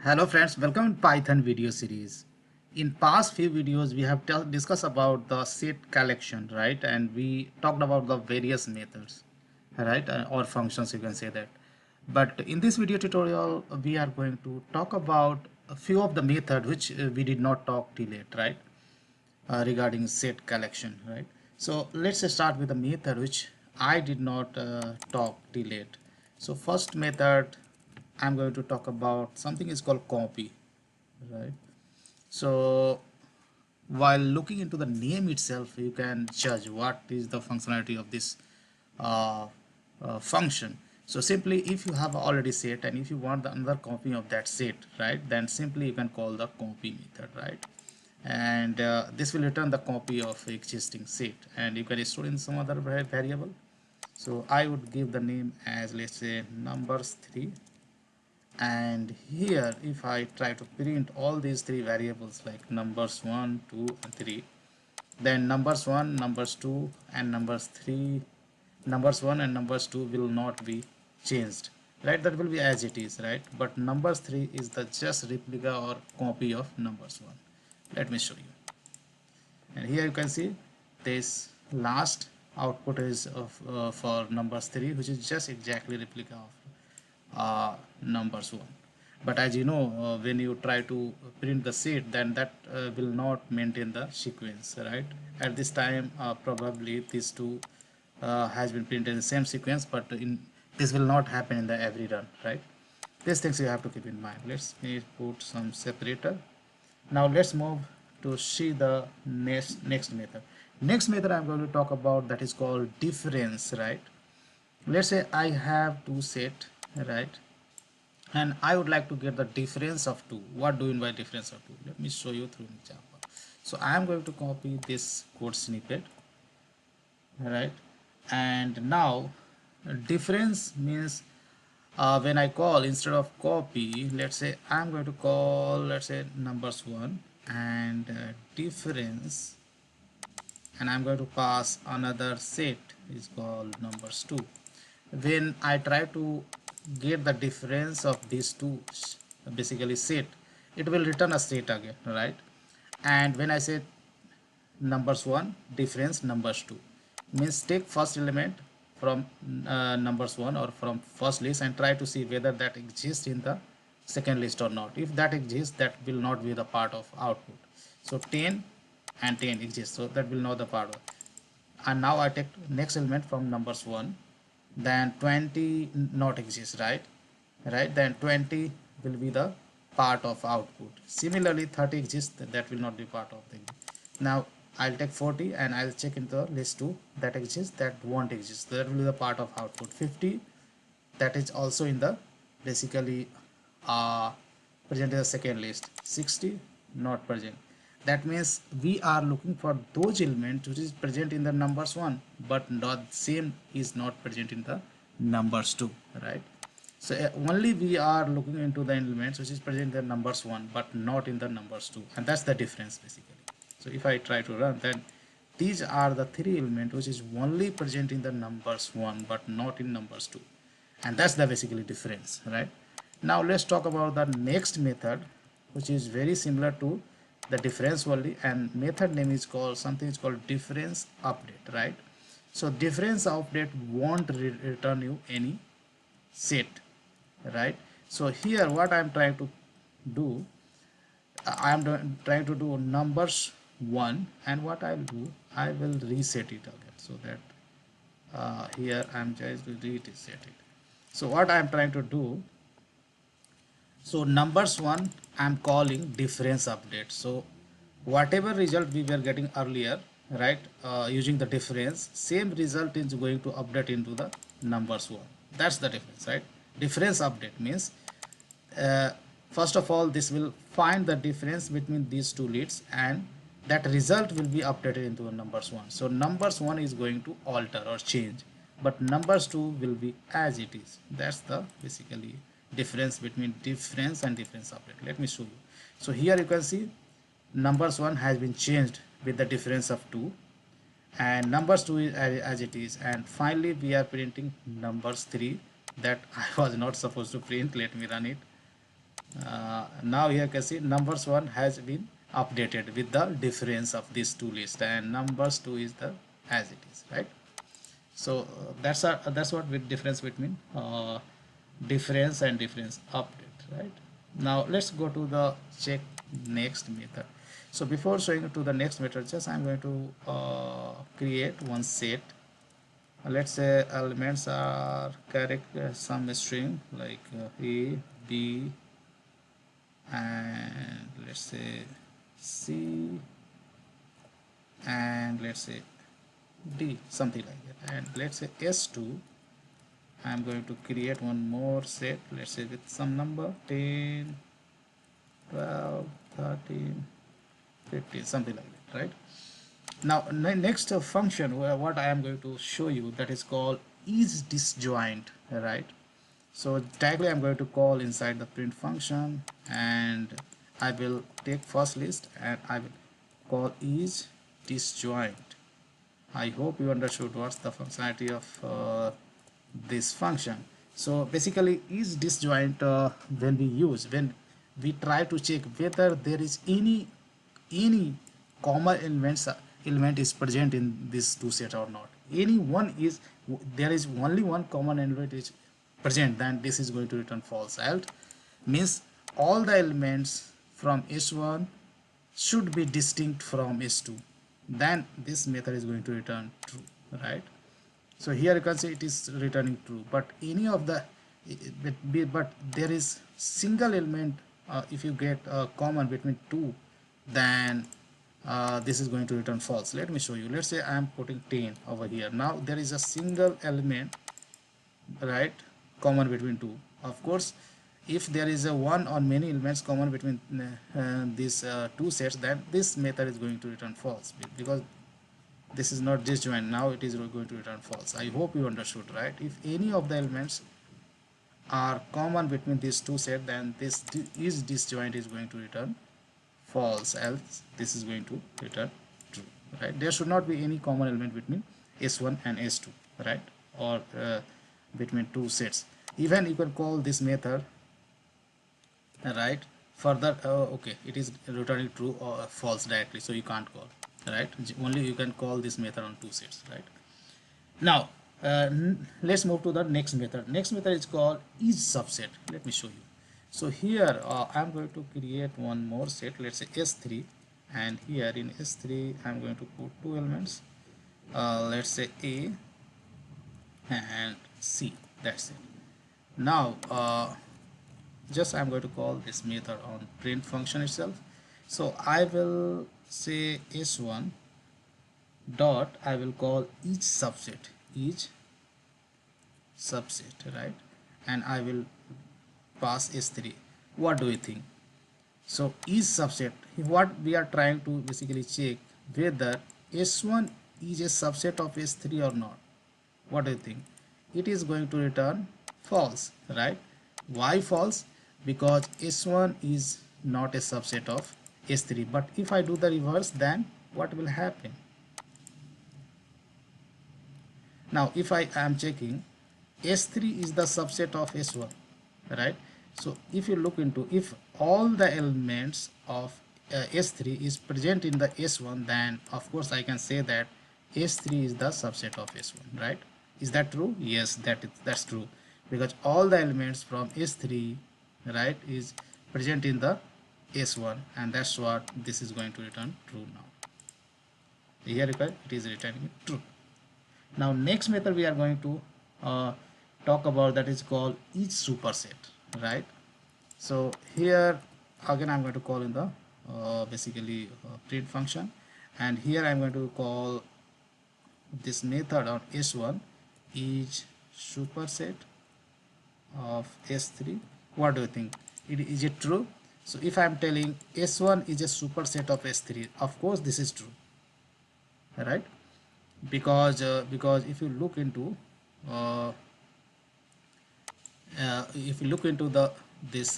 Hello friends, welcome to Python video series. In past few videos we have discussed about the set collection, right? And we talked about the various methods, right? Or functions, you can say that. But in this video tutorial we are going to talk about a few of the method which we did not talk till yet, right? Regarding set collection, right? So let's start with the method which I did not talk till yet. So first method I'm going to talk about something is called copy, right? So while looking into the name itself you can judge what is the functionality of this uh, function. So simply if you have already set and if you want the another copy of that set, right, then simply you can call the copy method, right? And this will return the copy of existing set and you can store in some other variable. So I would give the name as, let's say, numbers 3, and here if I try to print all these three variables like numbers 1, 2 and 3, then numbers 1, numbers 2 and numbers 3, numbers 1 and numbers 2 will not be changed, right? That will be as it is, right? But numbers 3 is the just replica or copy of numbers 1. Let me show you. And here you can see this last output is of for numbers 3, which is just exactly replica of numbers 1. But as you know, when you try to print the set, then that will not maintain the sequence, right? At this time probably these two has been printed in the same sequence, but in this will not happen in the every run, right? These things you have to keep in mind. Let's put some separator. Now let's move to see the next method. Next method I'm going to talk about, that is called difference, right? Let's say I have two set, right, and I would like to get the difference of two. What do you mean by difference of two? Let me show you through an example. So I am going to copy this code snippet, right, and now difference means when I call, instead of copy, let's say I'm going to call, let's say, numbers 1 and difference, and I'm going to pass another set is called numbers 2. When I try to get the difference of these two basically set, it will return a set again, right? And when I say numbers 1 difference numbers 2, means take first element from numbers 1 or from first list and try to see whether that exists in the second list or not. If that exists, that will not be the part of output. So 10 and 10 exists, so that will not the part of. And now I take next element from numbers 1, then 20 not exists, right, then 20 will be the part of output. Similarly 30 exists, that will not be part of the. Now I'll take 40 and I'll check into the list 2, that exists, that won't exist, that will be the part of output. 50, that is also in the basically present in the second list. 60 not present. That means we are looking for those elements which is present in the numbers 1 but not same is not present in the numbers 2, right? So only we are looking into the elements which is present in the numbers 1 but not in the numbers 2, and that's the difference basically. So if I try to run, then these are the three elements which is only present in the numbers 1 but not in numbers 2, and that's the basically difference, right? Now let's talk about the next method, which is very similar to the difference only, and method name is called something is called difference update, right? So difference update won't return you any set, right? So here what I'm trying to do, trying to do numbers 1, and what I'll do, I will reset it again, so that here I'm just to reset it. So what I'm trying to do, so numbers 1 I'm calling difference update. So whatever result we were getting earlier, right, using the difference, same result is going to update into the numbers 1. That's the difference, right? Difference update means uh, first of all this will find the difference between these two leads, and that result will be updated into the numbers 1. So numbers 1 is going to alter or change, but numbers 2 will be as it is. That's the basically difference between difference and difference update. Let me show you. So here you can see numbers 1 has been changed with the difference of 2, and numbers 2 is as it is, and finally we are printing numbers 3 that I was not supposed to print. Let me run it. Now here you can see numbers 1 has been updated with the difference of these two lists, and numbers 2 is the as it is, right? So that's what with difference between difference and difference update, right? Now let's go to the check next method. So before showing to the next method, just I'm going to create one set. Let's say elements are character some string like a, b, and let's say c, and let's say d, something like that, and let's say s2. I'm going to create one more set, let's say with some number 10, 12, 13, 15, something like that, right? Now next function what I am going to show you, that is called is disjoint, right? So directly I'm going to call inside the print function, and I will take first list and I will call is disjoint. I hope you understood what's the functionality of this function. So basically is disjoint when we try to check whether there is any common element is present in these two sets or not. Any one is there is only one common element is present, then this is going to return false. Else means all the elements from s1 should be distinct from s2, then this method is going to return true, right? So here you can see it is returning true, but any of the but there is single element, if you get a common between two, then this is going to return false. Let me show you. Let's say I am putting 10 over here. Now there is a single element, right, common between two. Of course, if there is a one or many elements common between these two sets, then this method is going to return false, because this is not disjoint. Now it is going to return false. I hope you understood, right? If any of the elements are common between these two sets, then this is disjoint is going to return false, else this is going to return true, right? There should not be any common element between s1 and s2, right? Or between two sets. Even you can call this method, right? Further okay, it is returning true or false directly, so you can't call, right? Only you can call this method on two sets, right? Now let's move to the next method. Next method is called is subset. Let me show you. So here I'm going to create one more set, let's say s3, and here in s3 I'm going to put two elements, let's say a and c, that's it. Now just I'm going to call this method on print function itself. So I will say s1 dot, I will call each subset, right? And I will pass s3. What do you think? So each subset, what we are trying to basically check whether s1 is a subset of s3 or not. What do you think? It is going to return false, right? Why false? Because s1 is not a subset of s3. But if I do the reverse, then what will happen? Now if I am checking, s3 is the subset of s1, right? So if you look into, if all the elements of s3 is present in the s1, then of course I can say that s3 is the subset of s1, right? Is that true? Yes, that's true, because all the elements from s3, right, is present in the s1, and that's what this is going to return true. Now here it is returning true. Now next method we are going to talk about, that is called each superset, right? So here again I'm going to call in the basically print function, and here I'm going to call this method on s1 each superset of s3. What do you think? Is it true? So if I'm telling s1 is a superset of s3, of course this is true, right? Because if you look into the this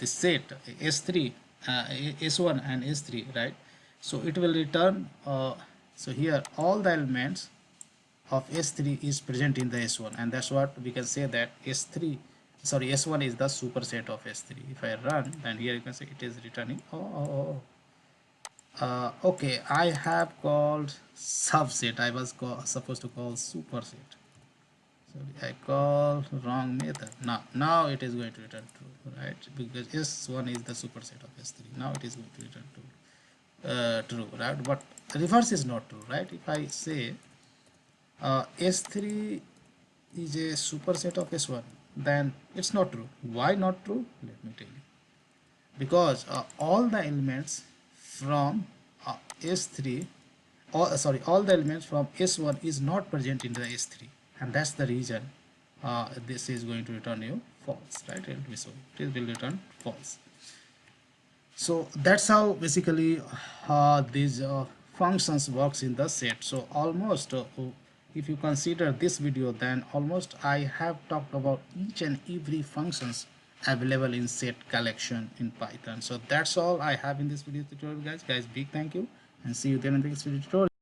set s3, s1 and s3, right? So it will return so here all the elements of s3 is present in the s1, and that's what we can say that s3 sorry, S1 is the superset of S3. If I run, then here you can see it is returning. Okay, I have called subset. I was supposed to call superset. Sorry, I called wrong method. Now it is going to return true, right? Because S1 is the superset of S3. Now it is going to return true, right? But reverse is not true, right? If I say S3 is a superset of S1, then it's not true. Why not true? Let me tell you. Because all the elements from S3, all the elements from S1 is not present in the S3, and that's the reason this is going to return you false, right? It will be so. It will return false. So that's how basically these functions works in the set. So almost if you consider this video, then almost I have talked about each and every functions available in set collection in Python. So that's all I have in this video tutorial, guys. Big thank you, and see you then in the next video tutorial.